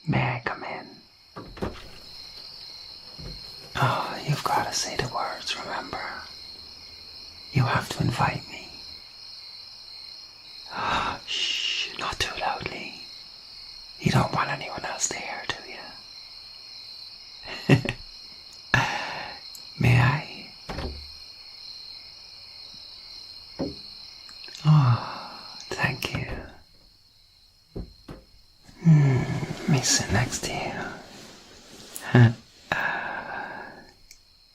May I come in? Oh, you've got to say the words, remember? You have to invite me. Oh, shh, not too loudly. You don't want anyone else to hear, do you? May I? Oh, thank you. Let me sit next to you.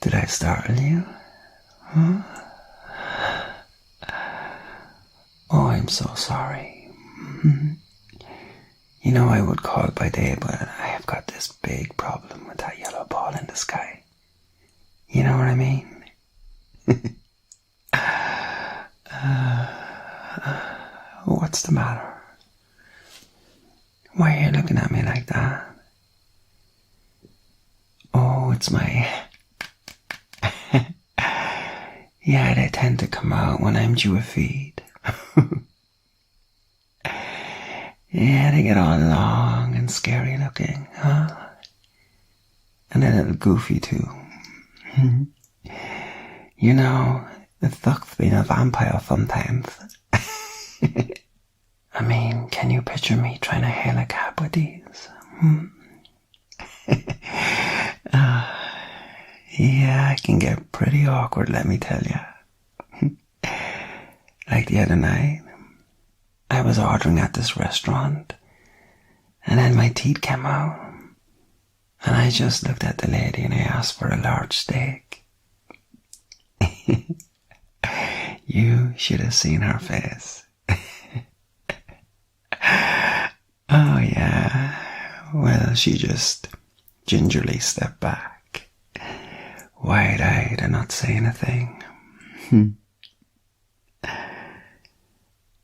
Did I startle you? Huh? Oh, I'm so sorry. You know, I would call by day, but I have got this big problem with that yellow ball in the sky. You know what I mean? What's the matter? Why are you looking at me like that? Oh, it's my... Yeah, they tend to come out when I'm due a feed. Yeah, they get all long and scary looking, huh? And a little goofy too. You know, it's thugs being a vampire sometimes. I mean, can you picture me trying to hail a cab with these? Yeah, it can get pretty awkward, let me tell you. Like the other night, I was ordering at this restaurant, and then my teeth came out, and I just looked at the lady and I asked for a large steak. You should have seen her face. Oh yeah, well, she just gingerly stepped back, wide-eyed and not saying a thing.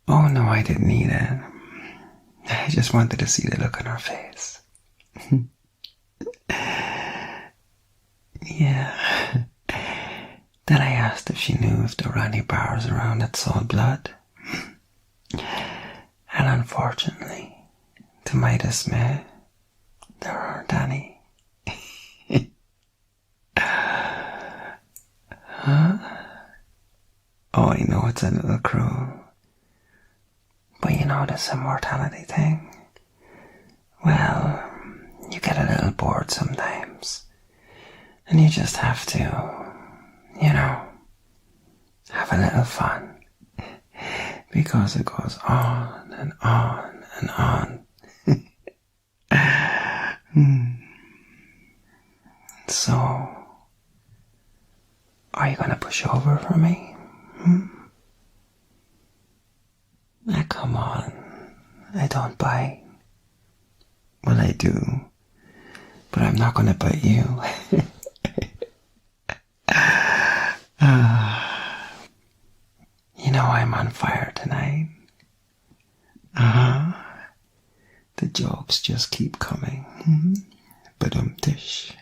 Oh no, I didn't eat it. I just wanted to see the look on her face. Yeah. Then I asked if she knew if there were any bars around that sold blood. And unfortunately, to my dismay, there aren't any. Huh? Oh, I know it's a little cruel. But you know this immortality thing? Well, you get a little bored sometimes. And you just have to, you know, have a little fun. Because it goes on and on and on. So, are you gonna push over for me? Come on, I don't bite. Well, I do, but I'm not gonna bite you. You know I'm on fire tonight. The jokes just keep coming. Ba-dum-tish.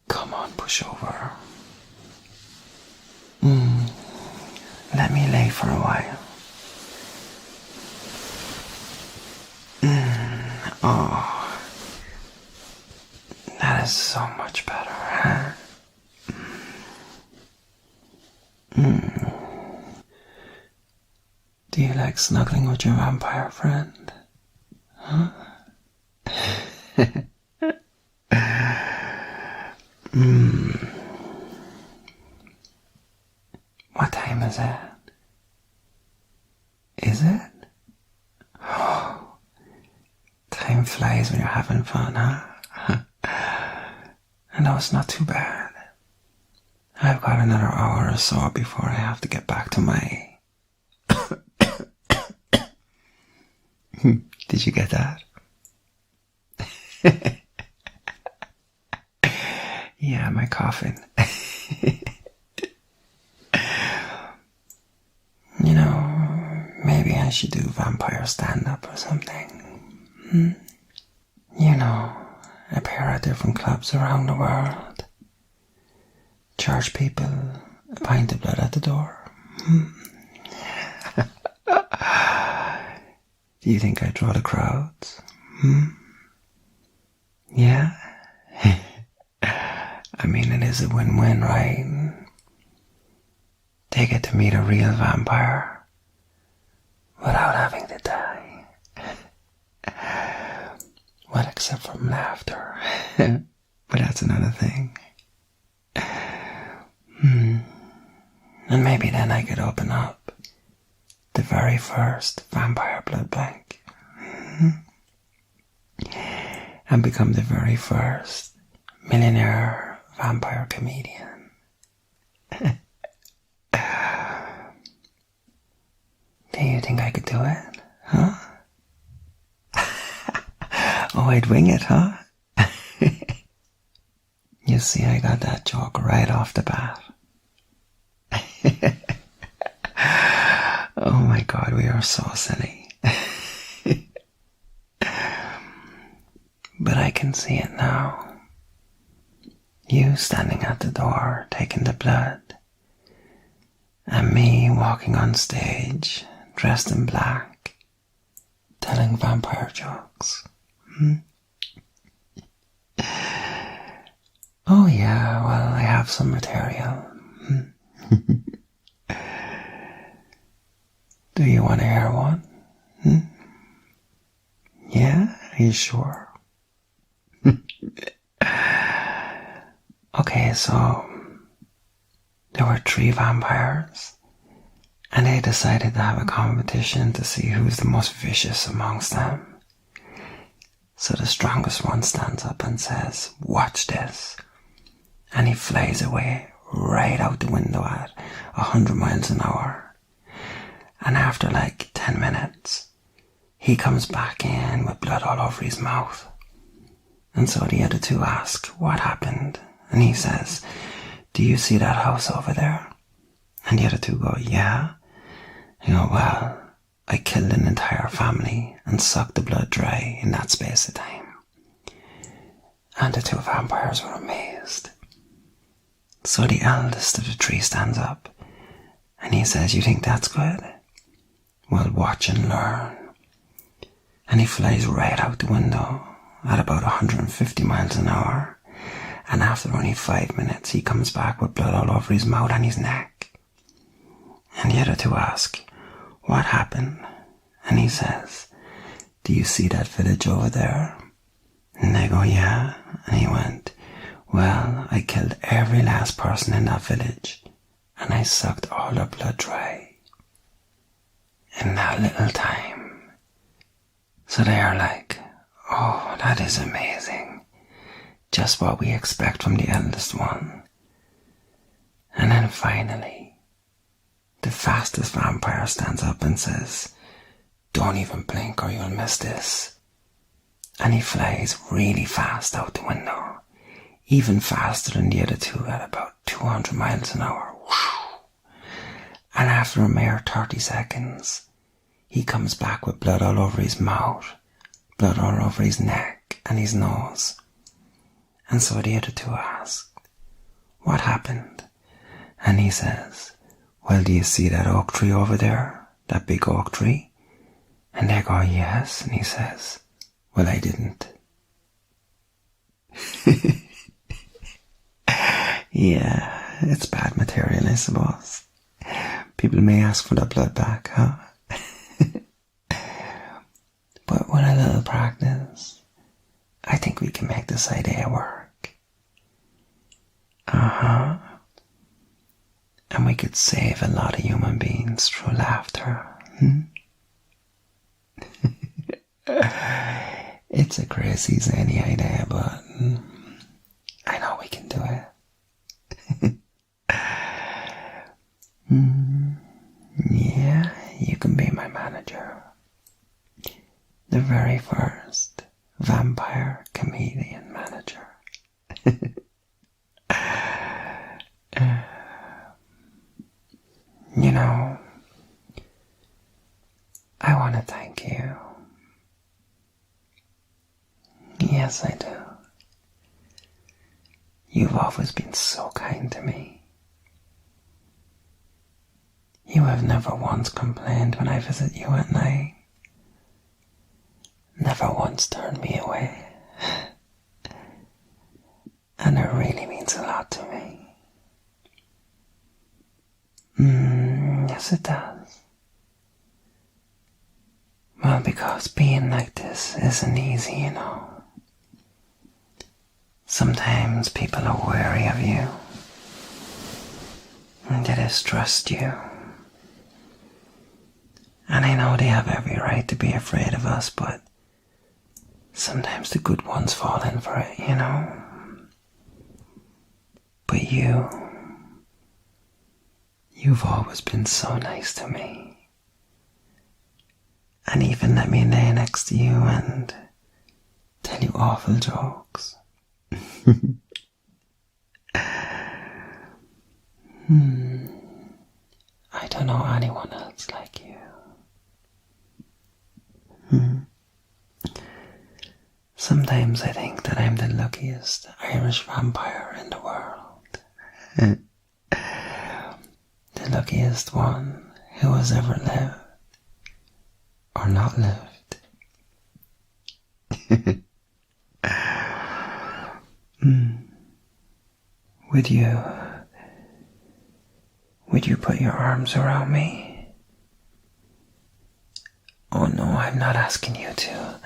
Come on, push over. Let me lay for a while. Oh, that is so much better, huh? Do you like snuggling with your vampire friend? Huh? What time is it? Is it? Oh, time flies when you're having fun, huh? I know it's not too bad. I've got another hour or so before I have to get back to my... Did you get that? Yeah, my coffin. You know, maybe I should do vampire stand-up or something. You know, appear at different clubs around the world. Charge people a pint of blood at the door. You think I draw the crowds? Yeah? I mean, it is a win-win, right? They get to meet a real vampire without having to die. Well, except from laughter. But that's another thing. And maybe then I could open up the very first vampire blood bank. And become the very first millionaire vampire comedian. Do you think I could do it? Huh? Oh, I'd wing it, huh? You see, I got that joke right off the bat. Oh my God, we are so silly. But I can see it now. You standing at the door, taking the blood. And me walking on stage, dressed in black, telling vampire jokes. Oh yeah, well, I have some material. Do you want to hear one? Yeah? Are you sure? Okay, so there were 3 vampires, and they decided to have a competition to see who's the most vicious amongst them. So the strongest one stands up and says, "Watch this." And he flies away right out the window at 100 miles an hour. And after like 10 minutes, he comes back in with blood all over his mouth. And so the other 2 ask, "What happened?" And he says, "Do you see that house over there?" And the other 2 go, "Yeah." You know, "Well, I killed an entire family and sucked the blood dry in that space of time." And the 2 vampires were amazed. So the eldest of the 3 stands up and he says, "You think that's good? Well, watch and learn." And he flies right out the window at about 150 miles an hour. And after only 5 minutes, he comes back with blood all over his mouth and his neck. And the other 2 ask, "What happened?" And he says, "Do you see that village over there?" And they go, "Yeah." And he went, "Well, I killed every last person in that village, and I sucked all their blood dry in that little time." So they are like, "Oh, that is amazing. Just what we expect from the eldest one." And then finally, the fastest vampire stands up and says, "Don't even blink or you'll miss this." And he flies really fast out the window, even faster than the other 2 at about 200 miles an hour. And after a mere 30 seconds, he comes back with blood all over his mouth, blood all over his neck and his nose. And so the other 2 asked, "What happened?" And he says, "Well, do you see that oak tree over there? That big oak tree?" And they go, "Yes." And he says, "Well, I didn't." Yeah, it's bad material, I suppose. People may ask for their blood back, huh? But with a little practice, I think we can make this idea work. And we could save a lot of human beings through laughter. It's a crazy, zany idea, but I know we can do it. Yeah, you can be my manager. The very first vampire comedian manager. You know, I want to thank you. Yes, I do. You've always been so kind to me. You have never once complained when I visit you at night. never once turned me away. And it really means a lot to me. Yes, it does. Well, because being like this isn't easy, you know. Sometimes people are wary of you. And they distrust you. And I know they have every right to be afraid of us, but sometimes the good ones fall in for it, you know. But you've always been so nice to me. And even let me lay next to you and tell you awful jokes. I don't know anyone else like you. Sometimes I think that I'm the luckiest Irish vampire in the world. The luckiest one who has ever lived or not lived. Would you put your arms around me? Oh no, I'm not asking you to.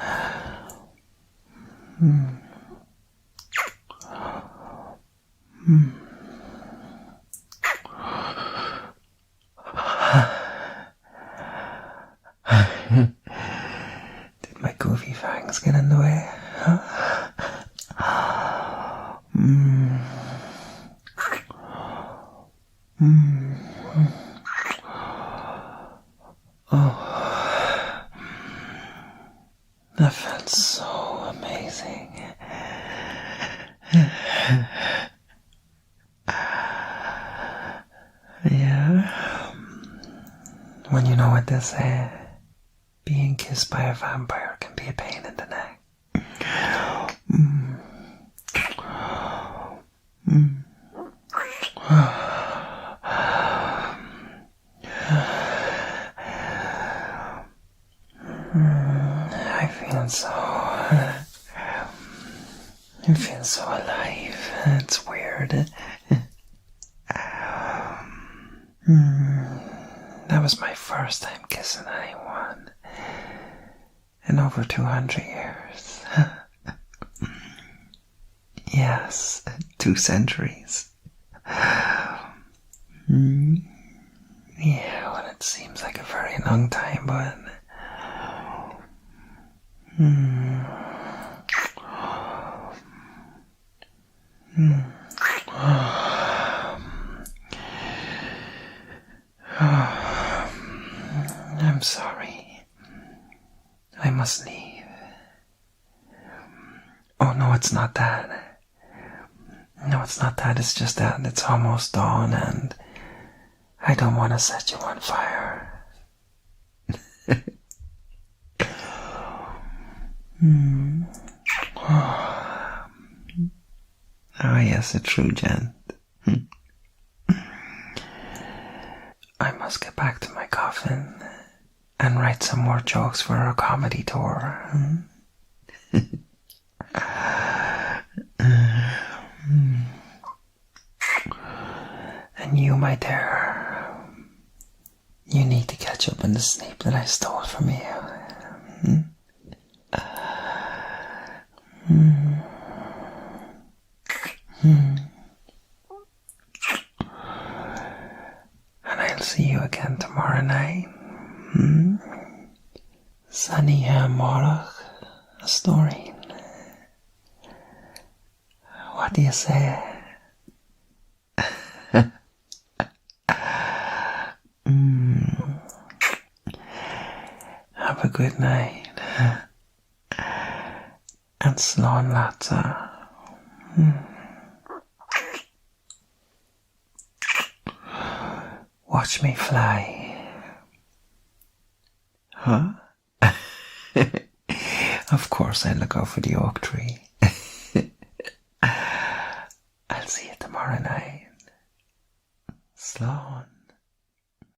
Did my goofy fangs get in the way? Oh, that felt so amazing. Yeah. When you know what they say, being kissed by a vampire can be a pain in the neck. I feel so alive. It's weird. That was my first time kissing anyone in over 200 years. Yes, 2 centuries. Yeah, well, it seems like a very long time, but I'm sorry. I must leave. Oh, no, it's not that. No, it's not that. It's just that it's almost dawn and I don't want to set you on fire. Oh, yes, a true gent. I must get back to my coffin and write some more jokes for our comedy tour. And you, my dear, you need to catch up on the sleep that I stole from you. And I'll see you again tomorrow night. Sunny morach a story. What do you say? Have a good night. And slán láta. Watch me fly. Huh? Of course I look out for the oak tree. I'll see you tomorrow night. Slán.